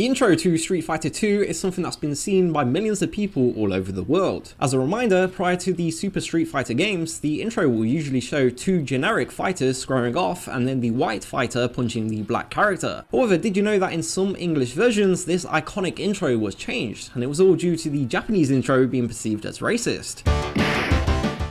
The intro to Street Fighter 2 is something that's been seen by millions of people all over the world. As a reminder, prior to the Super Street Fighter games, the intro will usually show two generic fighters squaring off and then the white fighter punching the black character. However, did you know that in some English versions, this iconic intro was changed, and it was all due to the Japanese intro being perceived as racist?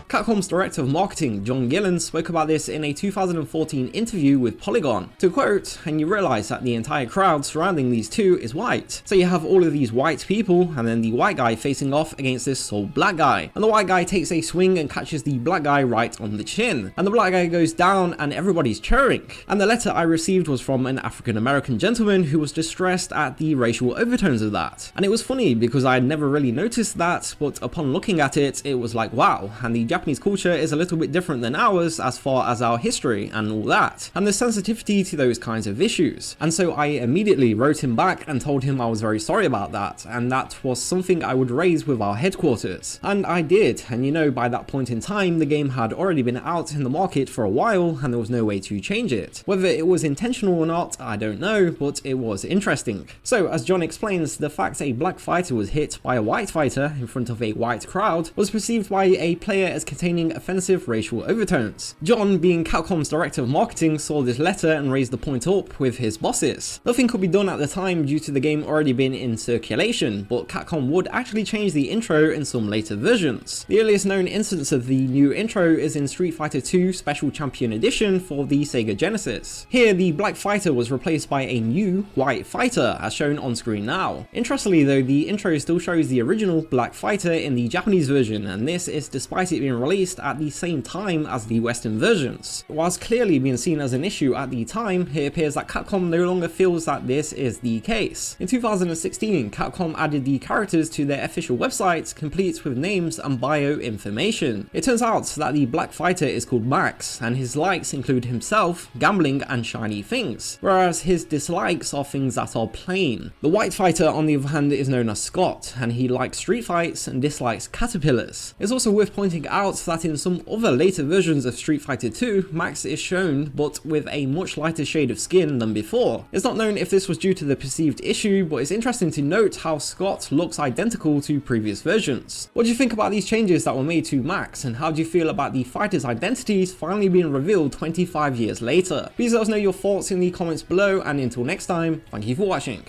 Capcom's director of marketing, John Gillen, spoke about this in a 2014 interview with Polygon. To quote, "And you realize that the entire crowd surrounding these two is white. So you have all of these white people and then the white guy facing off against this sole black guy. And the white guy takes a swing and catches the black guy right on the chin. And the black guy goes down and everybody's cheering. And the letter I received was from an African American gentleman who was distressed at the racial overtones of that. And it was funny because I had never really noticed that, but upon looking at it, it was like, wow, and the Japanese culture is a little bit different than ours as far as our history and all that, and the sensitivity to those kinds of issues. And so I immediately wrote him back and told him I was very sorry about that, and that was something I would raise with our headquarters. And I did, and you know, by that point in time, the game had already been out in the market for a while, and there was no way to change it. Whether it was intentional or not, I don't know, but it was interesting. So, as John explains, the fact a black fighter was hit by a white fighter in front of a white crowd was perceived by a player as containing offensive racial overtones. John, being Capcom's director of marketing, saw this letter and raised the point up with his bosses. Nothing could be done at the time due to the game already being in circulation, but Capcom would actually change the intro in some later versions. The earliest known instance of the new intro is in Street Fighter 2 Special Champion Edition for the Sega Genesis. Here, the black fighter was replaced by a new white fighter, as shown on screen now. Interestingly though, the intro still shows the original black fighter in the Japanese version, and this is despite it being released at the same time as the Western versions. Whilst clearly being seen as an issue at the time, it appears that Capcom no longer feels that this is the case. In 2016, Capcom added the characters to their official website, complete with names and bio information. It turns out that the black fighter is called Max, and his likes include himself, gambling and shiny things, whereas his dislikes are things that are plain. The white fighter, on the other hand, is known as Scott, and he likes street fights and dislikes caterpillars. It's also worth pointing out that in some other later versions of Street Fighter 2, Max is shown, but with a much lighter shade of skin than before. It's not known if this was due to the perceived issue, but it's interesting to note how Scott looks identical to previous versions. What do you think about these changes that were made to Max, and how do you feel about the fighters' identities finally being revealed 25 years later? Please let us know your thoughts in the comments below, and until next time, thank you for watching.